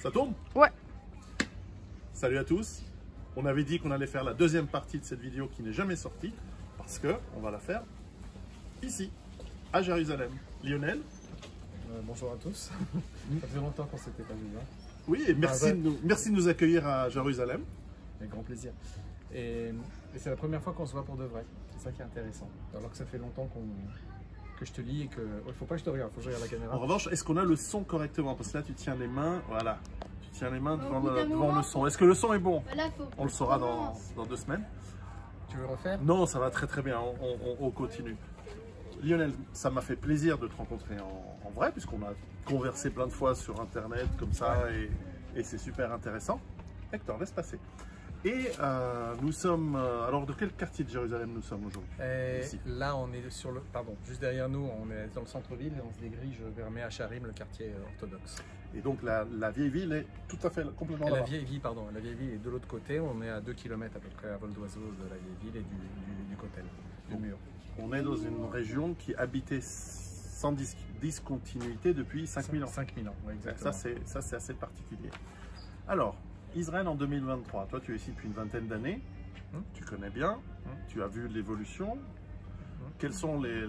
Ça tourne? Ouais. Salut à tous. On avait dit qu'on allait faire la deuxième partie de cette vidéo qui n'est jamais sortie parce que on va la faire ici, à Jérusalem. Lionel? Bonjour à tous. Ça fait longtemps qu'on s'était pas vu. Hein. Oui, et merci de nous accueillir à Jérusalem. Avec grand plaisir. Et c'est la première fois qu'on se voit pour de vrai. C'est ça qui est intéressant. Alors que ça fait longtemps que je te lis et que... Il faut pas que je te regarde, il faut que je regarde la caméra. En revanche, est-ce qu'on a le son correctement? Parce que là, tu tiens les mains, voilà. Tu tiens les mains devant le son. Est-ce que le son est bon? On le saura dans 2 semaines. Tu veux refaire? Non, ça va très très bien, on continue. Lionel, ça m'a fait plaisir de te rencontrer en vrai, puisqu'on a conversé plein de fois sur Internet, comme ça, et c'est super intéressant. Hector, laisse passer. Et nous sommes... alors, de quel quartier de Jérusalem nous sommes aujourd'hui? Là, on est sur le... Pardon, juste derrière nous, on est dans le centre-ville et on se dégrige vers Mea Sharim, le quartier orthodoxe. Et donc, la vieille ville est tout à fait complètement là-bas. La vieille ville est de l'autre côté. On est à 2 km à peu près à vol d'oiseau de la vieille ville et du Kotel, du mur. On est dans une région qui habitait sans discontinuité depuis 5000 ans. 5000 ans, oui, exactement. Ça, c'est assez particulier. Alors, Israël en 2023, toi tu es ici depuis une vingtaine d'années, tu connais bien, tu as vu l'évolution. Quelle est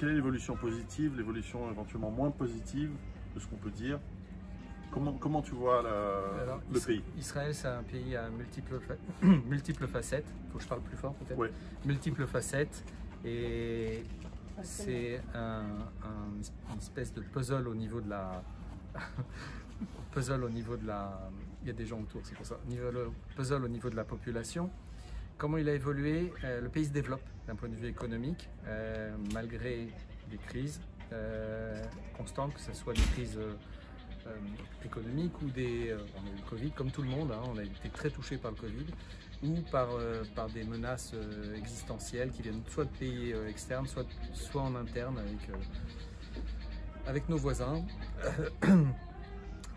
l'évolution positive, l'évolution éventuellement moins positive de ce qu'on peut dire? Comment tu vois le pays? Israël, c'est un pays à multiples facettes. Il faut que je parle plus fort peut-être. Oui. Multiples facettes. Et c'est une espèce de puzzle au niveau de la... Il y a des gens autour, c'est pour ça. Le puzzle au niveau de la population. Comment il a évolué? Le pays se développe d'un point de vue économique, malgré des crises constantes, que ce soit des crises économiques ou des... on a eu le Covid, comme tout le monde, hein, on a été très touché par le Covid, ou par des menaces existentielles qui viennent soit de pays externes, soit en interne avec nos voisins.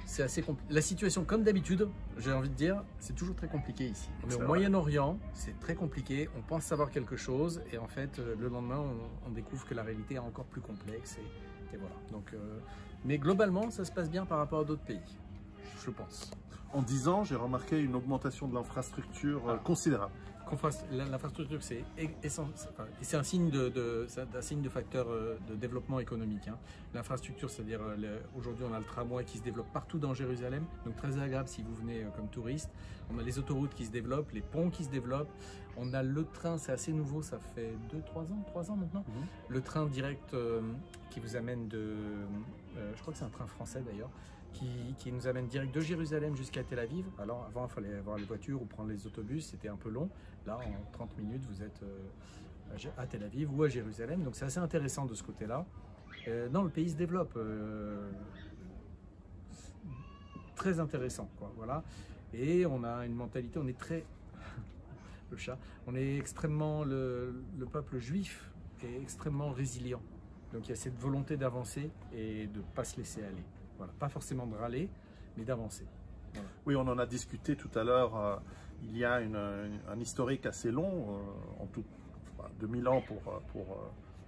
C'est assez compliqué. La situation, comme d'habitude, j'ai envie de dire, c'est toujours très compliqué ici. On est au Moyen-Orient, c'est très compliqué, on pense savoir quelque chose et en fait, le lendemain, on découvre que la réalité est encore plus complexe et voilà. Donc, mais globalement, ça se passe bien par rapport à d'autres pays, je pense. En 10 ans, j'ai remarqué une augmentation de l'infrastructure considérable. L'infrastructure, c'est un signe de facteur de développement économique. Hein. L'infrastructure, c'est-à-dire aujourd'hui on a le tramway qui se développe partout dans Jérusalem, donc très agréable si vous venez comme touriste. On a les autoroutes qui se développent, les ponts qui se développent. On a le train, c'est assez nouveau, ça fait 3 ans maintenant. Le train direct qui vous amène je crois que c'est un train français d'ailleurs, qui nous amène direct de Jérusalem jusqu'à Tel Aviv. Alors avant, il fallait avoir les voitures ou prendre les autobus, c'était un peu long. Là, en 30 minutes, vous êtes à Tel Aviv ou à Jérusalem. Donc c'est assez intéressant de ce côté-là. Non, le pays se développe. Très intéressant, quoi. Voilà. Et on a une mentalité, on est très... le chat. On est extrêmement... Le peuple juif est extrêmement résilient. Donc il y a cette volonté d'avancer et de ne pas se laisser aller. Voilà, pas forcément de râler, mais d'avancer. Voilà. Oui, on en a discuté tout à l'heure. Il y a un historique assez long, en tout 2000 ans pour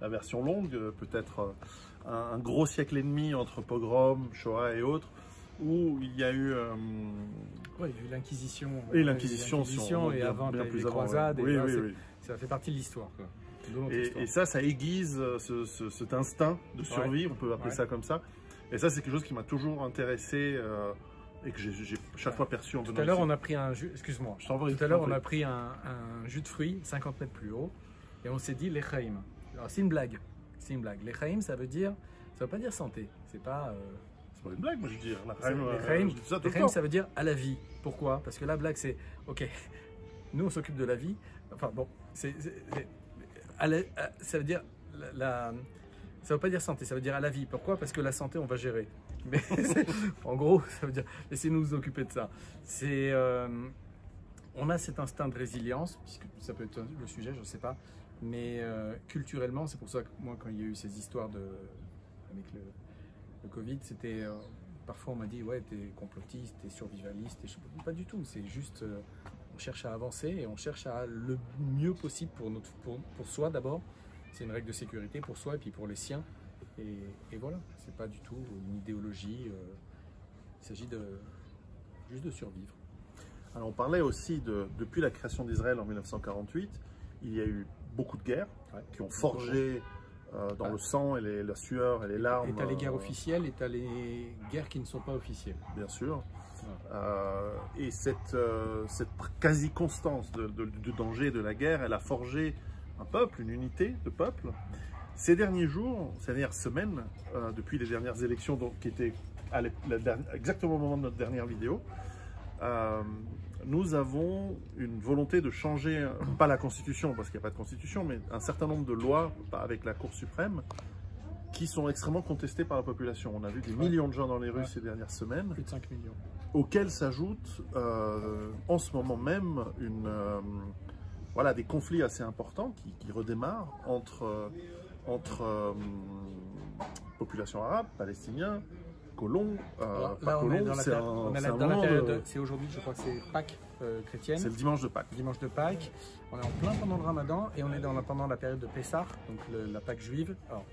la version longue, peut-être un gros siècle et demi entre pogrom, Shoah et autres, où il y a eu... oui, il y a eu l'Inquisition. Et l'Inquisition, et avant bien les plus croisades. Avant, ouais. Oui. Ça fait partie de l'histoire. Et ça aiguise cet instinct de survie, on peut appeler ça comme ça. Et ça, c'est quelque chose qui m'a toujours intéressé et que j'ai chaque fois perçu en venant ici. Tout à l'heure, on a pris un jus, excuse-moi, tout à l'heure, on a pris un jus de fruits 50 mètres plus haut et on s'est dit l'Echaim. Alors, c'est une blague. L'Echaim, ça veut pas dire santé. C'est pas une blague, moi je dis. L'Echaim, ça veut dire à la vie. Pourquoi? Parce que la blague, c'est ok, nous on s'occupe de la vie. Enfin bon, ça veut dire ça ne veut pas dire santé, ça veut dire à la vie. Pourquoi? Parce que la santé, on va gérer. Mais en gros, ça veut dire laissez-nous nous occuper de ça. On a cet instinct de résilience, puisque ça peut être le sujet, je ne sais pas. Mais culturellement, c'est pour ça que moi, quand il y a eu ces histoires avec le Covid, c'était parfois on m'a dit ouais, t'es complotiste, t'es survivaliste. Pas du tout. C'est juste on cherche à avancer et on cherche à le mieux possible pour soi d'abord. C'est une règle de sécurité pour soi et puis pour les siens. Et voilà, c'est pas du tout une idéologie. Il s'agit juste de survivre. Alors on parlait aussi depuis la création d'Israël en 1948, il y a eu beaucoup de guerres qui ont forgé dans le sang et la sueur et les larmes. Et tu as les guerres officielles et tu as les guerres qui ne sont pas officielles. Bien sûr. Et cette quasi-constance du danger de la guerre, elle a forgé un peuple, une unité de peuple. Ces derniers jours, ces dernières semaines, depuis les dernières élections qui étaient exactement au moment de notre dernière vidéo, nous avons une volonté de changer, pas la constitution, parce qu'il n'y a pas de constitution, mais un certain nombre de lois avec la Cour suprême qui sont extrêmement contestées par la population. On a vu des millions de gens dans les rues ces dernières semaines. Plus de 5 millions. Auxquels s'ajoutent en ce moment même voilà, des conflits assez importants qui redémarrent entre population arabe, palestiniens, colons, pas colons, c'est aujourd'hui, je crois que c'est Pâques chrétienne. C'est le dimanche de Pâques. Dimanche de Pâques. On est en plein pendant le Ramadan et on est pendant la période de Pessah, donc la Pâque juive. Alors,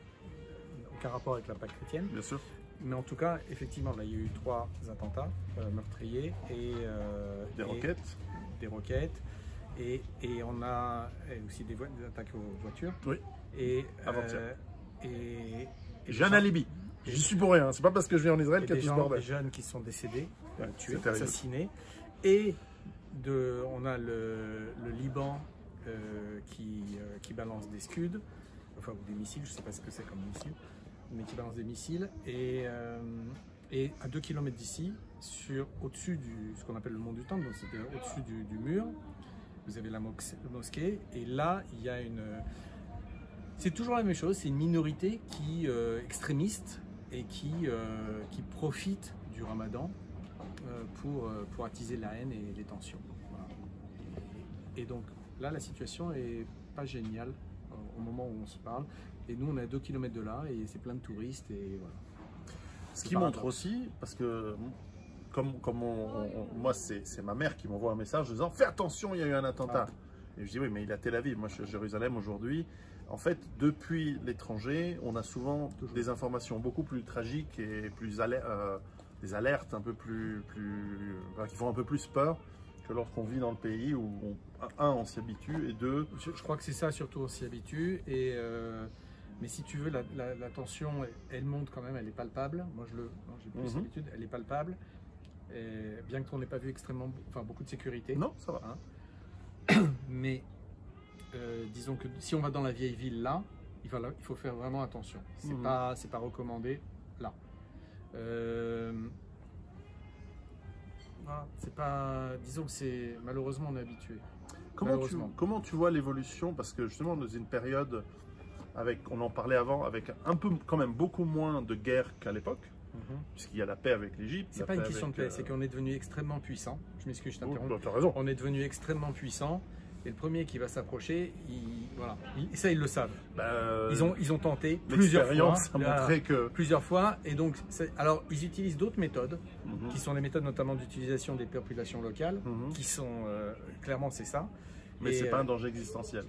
aucun rapport avec la Pâque chrétienne. Bien sûr. Mais en tout cas, effectivement, là, il y a eu 3 attentats meurtriers et des roquettes. Des roquettes. Et on a aussi des attaques aux voitures. Oui. Et avant-hier. J'ai un alibi. J'y suis pour rien. C'est pas parce que je viens en Israël qu'il y a tout ce bordel. Des jeunes qui sont décédés, tués, terrible. assassinés. Et on a le Liban qui balance des Scuds, enfin ou des missiles, je ne sais pas ce que c'est comme missile, mais qui balance des missiles. Et à 2 km d'ici, au-dessus ce qu'on appelle le mont du Temple, donc c'était au-dessus du mur, vous avez la mosquée. Et là, il y a c'est toujours la même chose, c'est une minorité extrémiste et qui profite du Ramadan pour attiser la haine et les tensions. Voilà. Et donc là, la situation est pas géniale au moment où on se parle. Et nous, on est à 2 km de là et c'est plein de touristes. Et voilà. Ce qui montre aussi, parce que moi, c'est ma mère qui m'envoie un message disant « Fais attention, il y a eu un attentat !» Et je dis « Oui, mais il est à Tel Aviv, moi je suis à Jérusalem aujourd'hui. » En fait, depuis l'étranger, on a souvent des informations beaucoup plus tragiques et des alertes un peu qui font un peu plus peur que lorsqu'on vit dans le pays où, on s'y habitue et deux... Je crois que c'est ça, surtout on s'y habitue. Mais si tu veux, la tension, elle monte quand même, elle est palpable. Moi, j'ai plus l'habitude, elle est palpable. Et bien que on n'ait pas vu beaucoup de sécurité. Non, ça va. Hein. Mais... disons que si on va dans la vieille ville là, il faut faire vraiment attention. C'est pas recommandé là. Voilà, c'est pas. Disons que c'est malheureusement on est habitué. Comment tu vois l'évolution, parce que justement dans une période on en parlait avant, avec un peu quand même beaucoup moins de guerre qu'à l'époque. Puisqu'il y a la paix avec l'Égypte. C'est pas une question de paix, c'est qu'on est devenu extrêmement puissant. Je m'excuse, je t'interromps. Tu as raison. On est devenu extrêmement puissant. Et le premier qui va s'approcher, ça ils le savent. Ils ont tenté plusieurs fois. Et donc, alors ils utilisent d'autres méthodes, qui sont les méthodes notamment d'utilisation des populations locales, qui sont clairement c'est ça. Mais c'est pas un danger existentiel.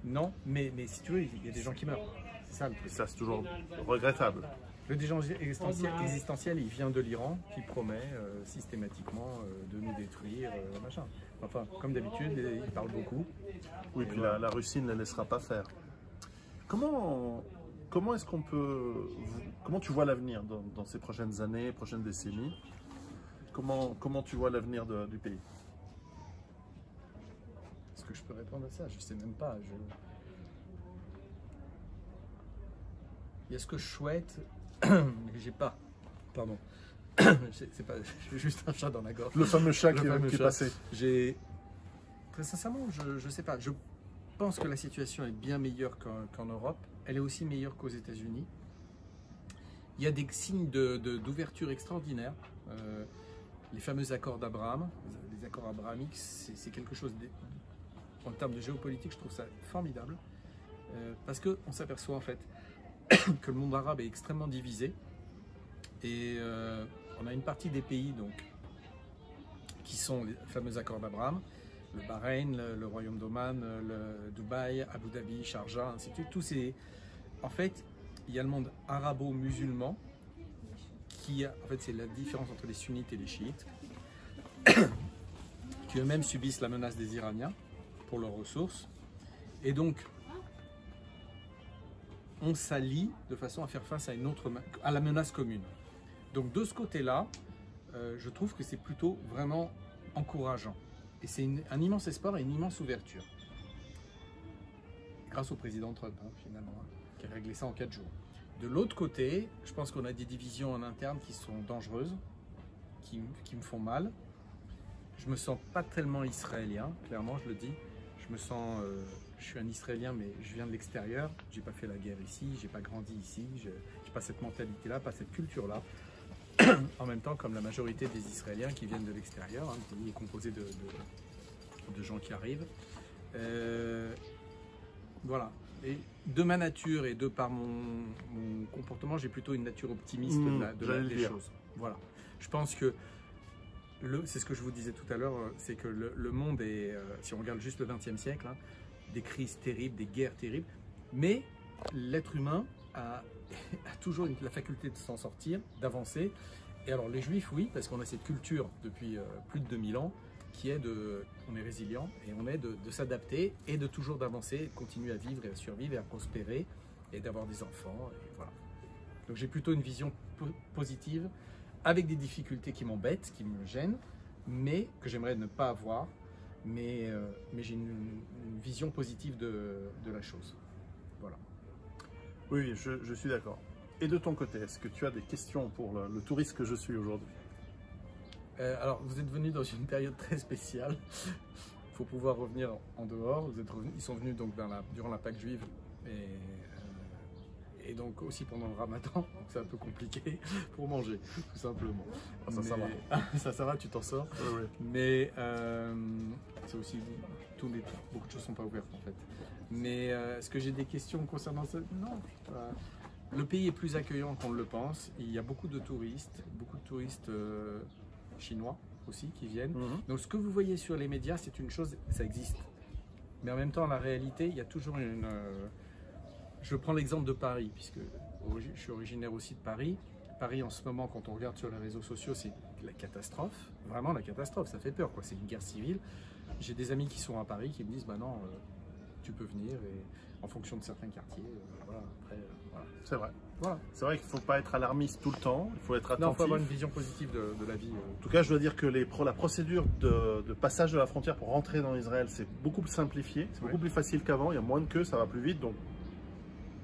Non, mais si tu veux, il y a des gens qui meurent. C'est ça le truc. Ça c'est toujours regrettable. Le danger existentiel, il vient de l'Iran qui promet systématiquement de nous détruire, machin. Enfin, comme d'habitude, ils parlent beaucoup. Oui, puis la Russie ne les laissera pas faire. Comment est-ce qu'on peut... Comment tu vois l'avenir dans ces prochaines années, prochaines décennies? Comment tu vois l'avenir du pays? Est-ce que je peux répondre à ça? Je sais même pas. Il y a ce que je souhaite, mais j'ai pas. Pardon. J'ai juste un chat dans la gorge. Le fameux chat qui est passé. Très sincèrement, je sais pas. Je pense que la situation est bien meilleure qu'en Europe. Elle est aussi meilleure qu'aux États-Unis. Il y a des signes d'ouverture extraordinaires. Les fameux accords d'Abraham, les accords abrahamiques, c'est quelque chose en termes de géopolitique, je trouve ça formidable. Parce qu'on s'aperçoit en fait que le monde arabe est extrêmement divisé. Et on a une partie des pays donc, qui sont les fameux accords d'Abraham, le Bahreïn, le Royaume d'Oman, le Dubaï, Abu Dhabi, Sharjah, ainsi de suite. Tous ces... En fait, il y a le monde arabo-musulman qui, en fait, c'est la différence entre les sunnites et les chiites. qui eux-mêmes subissent la menace des Iraniens pour leurs ressources. Et donc, on s'allie de façon à faire face à la menace commune. Donc de ce côté-là, je trouve que c'est plutôt vraiment encourageant. Et c'est un immense espoir et une immense ouverture. Grâce au président Trump, finalement, qui a réglé ça en 4 jours. De l'autre côté, je pense qu'on a des divisions en interne qui sont dangereuses, qui me font mal. Je me sens pas tellement israélien, clairement, je le dis. Je suis un Israélien, mais je viens de l'extérieur. J'ai pas fait la guerre ici, j'ai pas grandi ici, j'ai pas cette mentalité-là, pas cette culture-là. En même temps, comme la majorité des Israéliens qui viennent de l'extérieur, le pays est composé de gens qui arrivent. Voilà. Et de ma nature et de par mon comportement, j'ai plutôt une nature optimiste des choses. Voilà. Je pense que c'est ce que je vous disais tout à l'heure, c'est que le monde est, si on regarde juste le XXe siècle, des crises terribles, des guerres terribles, mais l'être humain a toujours la faculté de s'en sortir, d'avancer. Et alors les Juifs, oui, parce qu'on a cette culture depuis plus de 2000 ans, qui est on est résilient et on est de s'adapter et de toujours d'avancer, de continuer à vivre et à survivre et à prospérer et d'avoir des enfants. Et voilà. Donc j'ai plutôt une vision positive, avec des difficultés qui m'embêtent, qui me gênent, mais que j'aimerais ne pas avoir, mais j'ai une vision positive de la chose. Voilà. Oui, je suis d'accord. Et de ton côté, est-ce que tu as des questions pour le touriste que je suis aujourd'hui? Alors, vous êtes venu dans une période très spéciale. Il faut pouvoir revenir en dehors. Ils sont venus donc durant la Pâque juive et donc aussi pendant le Ramadan. Donc c'est un peu compliqué pour manger, tout simplement. Ah, ça, ça va. Ça va, tu t'en sors. Oui, oui. Mais c'est aussi beaucoup de choses sont pas ouvertes en fait. Mais est-ce que j'ai des questions concernant ça? Non. Le pays est plus accueillant qu'on le pense. Il y a beaucoup de touristes chinois aussi qui viennent. Donc ce que vous voyez sur les médias, c'est une chose, ça existe. Mais en même temps, la réalité, il y a toujours une... Je prends l'exemple de Paris, puisque je suis originaire aussi de Paris. Paris, en ce moment, quand on regarde sur les réseaux sociaux, c'est la catastrophe. Vraiment la catastrophe, ça fait peur, quoi. C'est une guerre civile. J'ai des amis qui sont à Paris qui me disent, bah non, tu peux venir, et en fonction de certains quartiers, voilà, après, voilà. C'est vrai. Voilà. C'est vrai qu'il ne faut pas être alarmiste tout le temps, il faut être attentif. Non, il faut avoir une vision positive de la vie. En tout cas, je dois dire que la procédure de passage de la frontière pour rentrer dans Israël, c'est beaucoup plus simplifié, c'est beaucoup plus facile qu'avant, il y a moins de queues, ça va plus vite, donc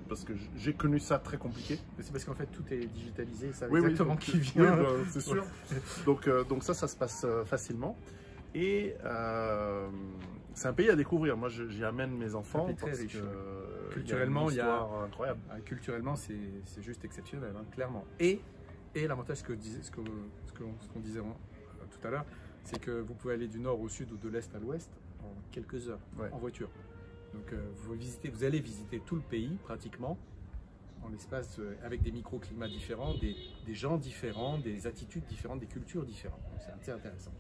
parce que j'ai connu ça très compliqué. C'est parce qu'en fait tout est digitalisé, ça oui, exactement qui vient. Oui, c'est sûr. donc ça se passe facilement. Et c'est un pays à découvrir. Moi, j'y amène mes enfants. C'est très riche. Culturellement, il y a incroyable. Culturellement, c'est juste exceptionnel, hein, clairement. Et l'avantage, ce qu'on disait tout à l'heure, c'est que vous pouvez aller du nord au sud ou de l'est à l'ouest en quelques heures, en voiture. Donc vous allez visiter tout le pays pratiquement en l'espace avec des microclimats différents, des gens différents, des attitudes différentes, des cultures différentes. C'est assez intéressant.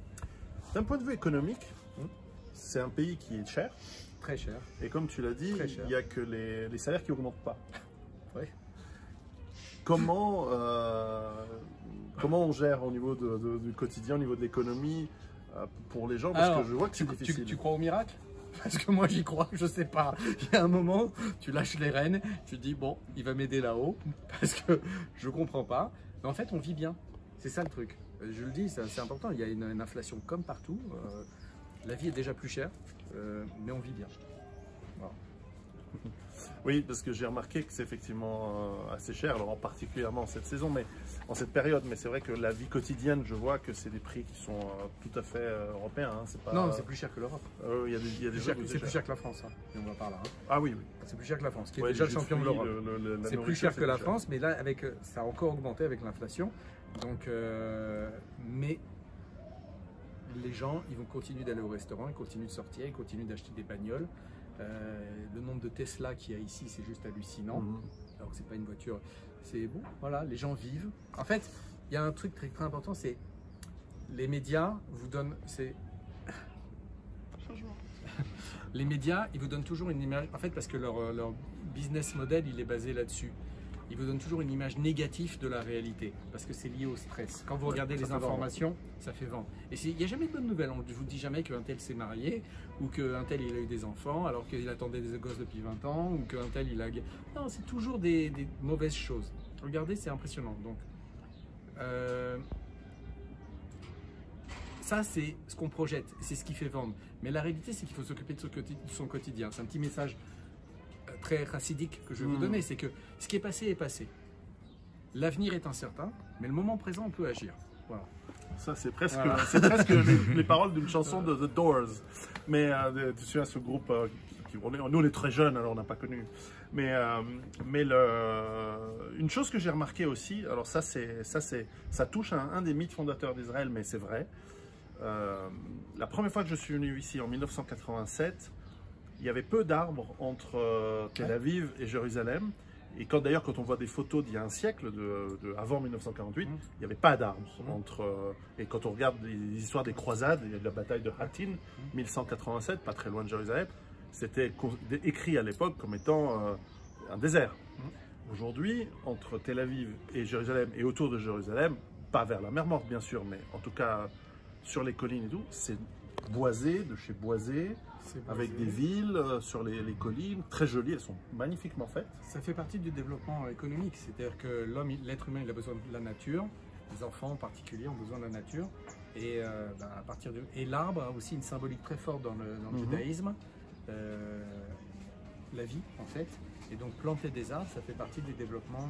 D'un point de vue économique, c'est un pays qui est cher. Très cher. Et comme tu l'as dit, il n'y a que les salaires qui n'augmentent pas. Oui. Comment on gère au niveau du quotidien, au niveau de l'économie pour les gens? Parce que je vois que c'est difficile. Tu crois au miracle? Parce que moi j'y crois, je sais pas. Il y a un moment, tu lâches les rênes, tu te dis bon, il va m'aider là-haut, parce que je comprends pas. Mais en fait, on vit bien. C'est ça le truc. Je le dis, c'est important. Il y a une inflation comme partout. La vie est déjà plus chère, mais on vit bien. Voilà. Oui, parce que j'ai remarqué que c'est effectivement assez cher, alors particulièrement en cette saison, mais en cette période. Mais c'est vrai que la vie quotidienne, je vois que c'est des prix qui sont tout à fait européens. Hein, pas, non, c'est plus cher que l'Europe. C'est plus cher que la France. Hein, et on va par là. Hein. Ah oui, oui. C'est plus cher que la France, qui est déjà le champion de l'Europe. C'est plus cher que la France, mais là, ça a encore augmenté avec l'inflation. Donc, mais les gens, ils vont continuer d'aller au restaurant, ils continuent de sortir, ils continuent d'acheter des bagnoles. Le nombre de Tesla qu'il y a ici, c'est juste hallucinant. Alors que c'est pas une voiture, c'est bon. Voilà, les gens vivent. En fait, il y a un truc très, très important, c'est les médias vous donnent, les médias, ils vous donnent toujours une image. En fait, parce que leur business model, il est basé là-dessus. il vous donne toujours une image négative de la réalité, parce que c'est lié au stress. Quand vous regardez les informations, ça fait vendre. Et il n'y a jamais de bonnes nouvelles. On ne vous dit jamais qu'un tel s'est marié, ou qu'un tel il a eu des enfants, alors qu'il attendait des gosses depuis 20 ans, ou qu'un tel il a... Non, c'est toujours des mauvaises choses. Regardez, c'est impressionnant. Donc, ça, c'est ce qu'on projette, c'est ce qui fait vendre. Mais la réalité, c'est qu'il faut s'occuper de son quotidien. C'est un petit message très chassidique que je vais vous donner, c'est que ce qui est passé est passé. L'avenir est incertain, mais le moment présent, on peut agir. Voilà. Ça, c'est presque, les paroles d'une chanson de The Doors. Mais tu sais, ce groupe, nous on est très jeunes, alors on n'a pas connu. Mais une chose que j'ai remarqué aussi, alors ça touche à un des mythes fondateurs d'Israël, mais c'est vrai. La première fois que je suis venu ici en 1987, il y avait peu d'arbres entre Tel Aviv et Jérusalem. Et d'ailleurs, quand on voit des photos d'il y a un siècle, avant 1948, il n'y avait pas d'arbres entre. Et quand on regarde les histoires des croisades, il y a la bataille de Hattin, 1187, pas très loin de Jérusalem, c'était écrit à l'époque comme étant un désert. Aujourd'hui, entre Tel Aviv et Jérusalem, et autour de Jérusalem, pas vers la mer Morte bien sûr, mais en tout cas sur les collines et tout, c'est boisé, de chez boisé, avec des villes sur les collines, très jolies, elles sont magnifiquement faites. Ça fait partie du développement économique, c'est-à-dire que l'être humain il a besoin de la nature, les enfants en particulier ont besoin de la nature, et, et l'arbre a aussi une symbolique très forte dans le judaïsme, la vie en fait. Et donc planter des arbres, ça fait partie des développements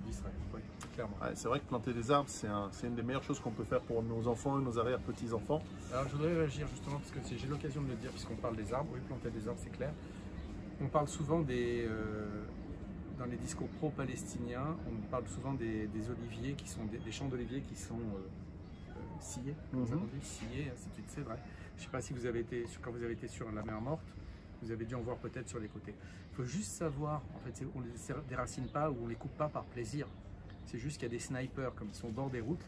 d'Israël, oui, clairement. Ouais, c'est vrai que planter des arbres, c'est une des meilleures choses qu'on peut faire pour nos enfants et nos arrière-petits-enfants. Alors je voudrais réagir justement, parce que j'ai l'occasion de le dire, puisqu'on parle des arbres, oui, planter des arbres, c'est clair. On parle souvent dans les discours pro-palestiniens, on parle souvent des oliviers, qui sont des champs d'oliviers qui sont sciés, comme ça on dit, sciés, c'est vrai. Je ne sais pas si vous avez été, quand vous avez été sur la mer Morte, vous avez dû en voir peut-être sur les côtés. Il faut juste savoir, en fait, on ne les déracine pas ou on ne les coupe pas par plaisir. C'est juste qu'il y a des snipers, comme ils sont au bord des routes,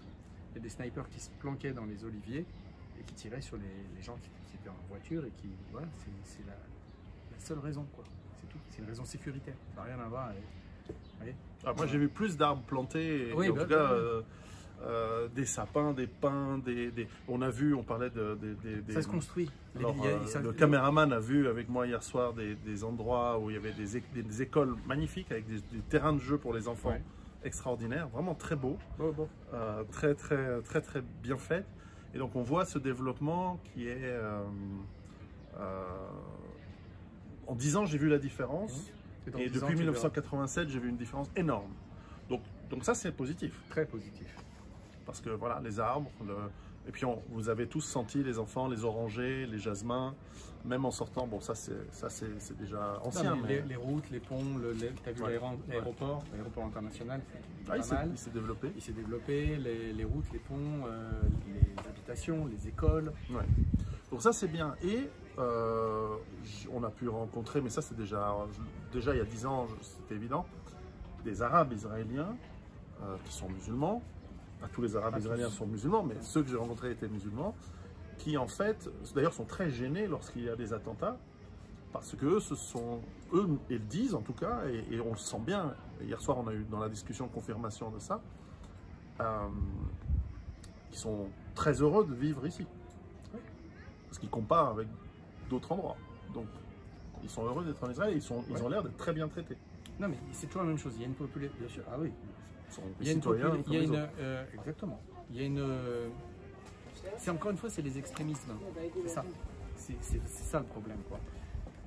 il y a des snipers qui se planquaient dans les oliviers et qui tiraient sur les gens qui étaient en voiture et qui, voilà, c'est la seule raison, quoi. C'est tout. C'est une raison sécuritaire. Ça n'a rien à voir avec... moi, j'ai vu plus d'arbres plantés, et en tout cas... des sapins, des pins, on a vu, on parlait ça se construit. Alors, le caméraman a vu avec moi hier soir des endroits où il y avait des écoles magnifiques avec des terrains de jeu pour les enfants extraordinaires, vraiment très beaux, très bien fait. Et donc on voit ce développement qui est... en 10 ans, j'ai vu la différence. Et depuis 1987, j'ai vu une différence énorme. Donc ça, c'est positif. Très positif. Parce que voilà, les arbres, et puis vous avez tous senti les enfants, les orangers, les jasmins, même en sortant, bon ça c'est déjà ancien. Non, mais les routes, les ponts, tu as vu l'aéroport international, il s'est développé. Il s'est développé, les routes, les ponts, les habitations, les écoles. Ouais. Donc ça c'est bien. Et on a pu rencontrer, mais ça c'est déjà il y a 10 ans, c'était évident, des Arabes israéliens qui sont musulmans. Pas tous les Arabes israéliens sont musulmans, mais ceux que j'ai rencontrés étaient musulmans, qui en fait, d'ailleurs sont très gênés lorsqu'il y a des attentats, parce que eux, ils le disent en tout cas, et on le sent bien. Hier soir, on a eu dans la discussion confirmation de ça, ils sont très heureux de vivre ici, parce qu'ils comparent avec d'autres endroits. Donc, ils sont heureux d'être en Israël, et ils ont l'air d'être très bien traités. Non, mais c'est toujours la même chose. Il y a une population, bien sûr. Ah oui. Il y a une exactement. Il y a une. C'est encore une fois, c'est les extrémismes. C'est ça. C'est ça le problème, quoi.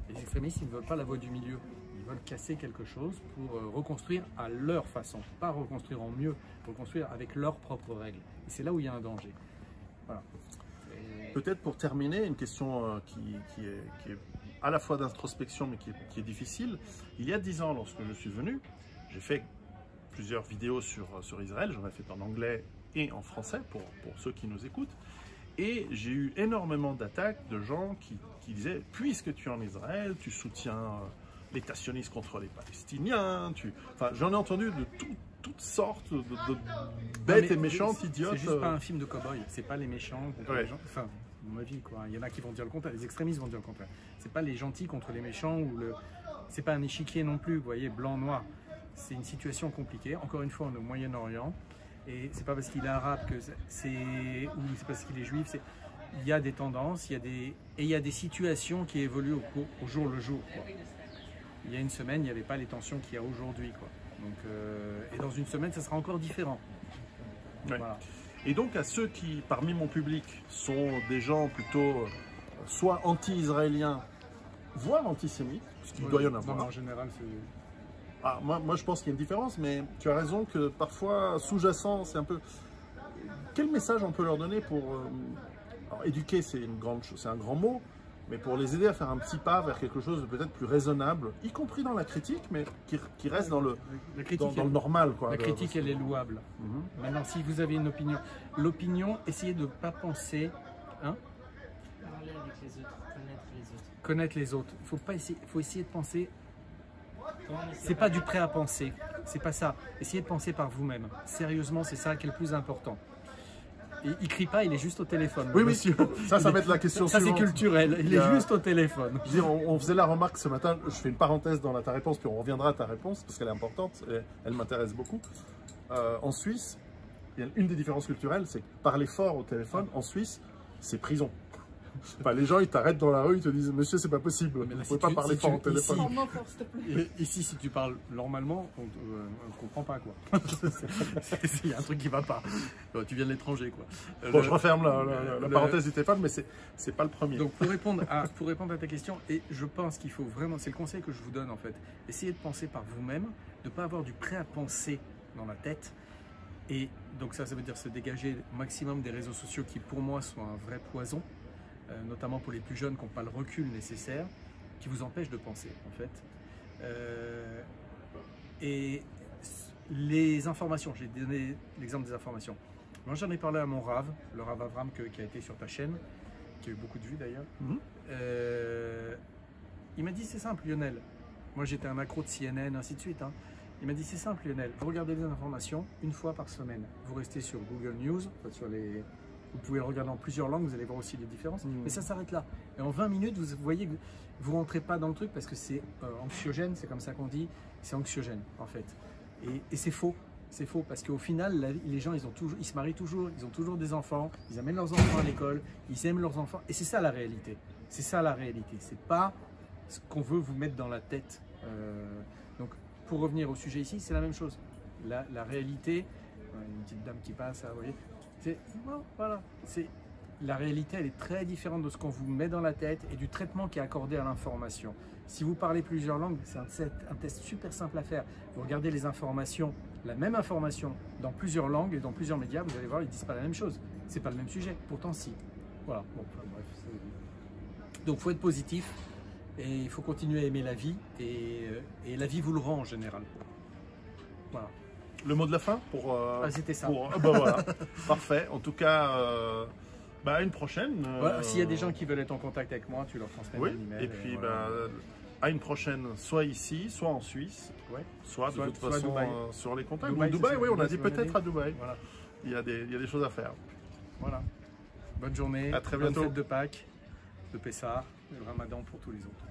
Les extrémistes, ils ne veulent pas la voie du milieu. Ils veulent casser quelque chose pour reconstruire à leur façon, pas reconstruire en mieux, reconstruire avec leurs propres règles. Et c'est là où il y a un danger. Voilà. Peut-être pour terminer, une question qui est à la fois d'introspection, mais qui est difficile. Il y a 10 ans, lorsque je suis venu, j'ai fait plusieurs vidéos sur Israël, j'en ai fait en anglais et en français pour ceux qui nous écoutent, et j'ai eu énormément d'attaques de gens qui disaient « puisque tu es en Israël, tu soutiens l'État sioniste contre les Palestiniens », enfin j'en ai entendu de toutes sortes de bêtes et méchantes, idiotes. C'est juste pas un film de cow-boy, c'est pas les méchants contre les gens, enfin dans ma vie quoi, il y en a qui vont dire le contraire, les extrémistes vont dire le contraire, c'est pas les gentils contre les méchants, c'est pas un échiquier non plus, vous voyez, blanc, noir. c'est une situation compliquée. Encore une fois, on est au Moyen-Orient. Et c'est pas parce qu'il est arabe ou c'est parce qu'il est juif. Il y a des tendances, il y a des situations qui évoluent au jour le jour, quoi. Il y a une semaine, il n'y avait pas les tensions qu'il y a aujourd'hui, quoi. Donc, et dans une semaine, ça sera encore différent. Ouais. Voilà. Et donc à ceux qui, parmi mon public, sont des gens plutôt soit anti-israéliens, voire antisémites, parce qu'il doit y en avoir. En général, c'est... Ah, moi, je pense qu'il y a une différence, mais tu as raison que parfois, sous-jacent, c'est un peu... Quel message on peut leur donner pour... Alors, éduquer, c'est un grand mot, mais pour les aider à faire un petit pas vers quelque chose de peut-être plus raisonnable, y compris dans la critique, mais qui reste dans le normal, quoi. La critique, elle est louable. Maintenant, si vous avez une opinion, l'opinion, essayez de ne pas penser... Hein? Parler avec les autres, connaître les autres. Connaître les autres. Il faut essayer de penser... C'est pas du prêt à penser, c'est pas ça. Essayez de penser par vous-même. Sérieusement, c'est ça qui est le plus important. Et il crie pas, il est juste au téléphone. Oui, monsieur. Ça va être la question suivante. Ça, c'est culturel. Il est juste au téléphone. Je veux dire, on faisait la remarque ce matin. Je fais une parenthèse dans ta réponse, puis on reviendra à ta réponse parce qu'elle est importante et elle m'intéresse beaucoup. En Suisse, il y a une des différences culturelles, c'est que parler fort au téléphone, en Suisse, c'est prison. Enfin, les gens, ils t'arrêtent dans la rue, ils te disent « Monsieur, c'est pas possible, vous ne pouvez pas parler fort au téléphone. » Ici, si tu parles normalement, on ne comprend pas, quoi. Il y a un truc qui va pas. Tu viens de l'étranger, quoi. Bon, je referme la parenthèse du téléphone, mais c'est pas le premier. Donc, pour répondre à ta question, et je pense qu'il faut vraiment, c'est le conseil que je vous donne, en fait, essayez de penser par vous-même, de ne pas avoir du prêt à penser dans la tête. Et donc ça veut dire se dégager au maximum des réseaux sociaux qui, pour moi, sont un vrai poison. Notamment pour les plus jeunes qui n'ont pas le recul nécessaire, qui vous empêche de penser en fait. Et les informations, j'ai donné l'exemple des informations. Moi j'en ai parlé à mon Rav, le Rav Avram qui a été sur ta chaîne, qui a eu beaucoup de vues d'ailleurs. Il m'a dit c'est simple Lionel, moi j'étais un accro de CNN, ainsi de suite. Hein. Il m'a dit c'est simple Lionel, vous regardez les informations une fois par semaine. Vous restez sur Google News, sur les... Vous pouvez le regarder en plusieurs langues, vous allez voir aussi les différences. Mais ça s'arrête là. Et en 20 minutes, vous voyez que vous ne rentrez pas dans le truc parce que c'est anxiogène, c'est comme ça qu'on dit. C'est anxiogène, en fait. Et c'est faux. C'est faux parce qu'au final, les gens, ils se marient toujours, ils ont toujours des enfants, ils amènent leurs enfants à l'école, ils aiment leurs enfants. Et c'est ça la réalité. C'est ça la réalité. C'est pas ce qu'on veut vous mettre dans la tête. Donc, pour revenir au sujet ici, c'est la même chose. La réalité, une petite dame qui passe, vous voyez. Voilà, la réalité, elle est très différente de ce qu'on vous met dans la tête et du traitement qui est accordé à l'information. Si vous parlez plusieurs langues, c'est un test super simple à faire. Vous regardez les informations, la même information, dans plusieurs langues et dans plusieurs médias, vous allez voir, ils ne disent pas la même chose. C'est pas le même sujet, pourtant si. Voilà, bon, enfin, bref. Donc il faut être positif et il faut continuer à aimer la vie et la vie vous le rend en général. Voilà. Le mot de la fin pour c'était ça. Voilà. Parfait. En tout cas, à une prochaine. Voilà. S'il y a des gens qui veulent être en contact avec moi, tu leur transmets un email. Et puis, à une prochaine, soit ici, soit en Suisse, soit de toute façon sur les contacts. Dubaï, oui, on a dit peut-être à Dubaï. Voilà. Il y a des choses à faire. Voilà. Bonne journée. À très bientôt. Bonne fête de Pâques, de Pessah, le Ramadan pour tous les autres.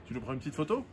Tu nous prends une petite photo ?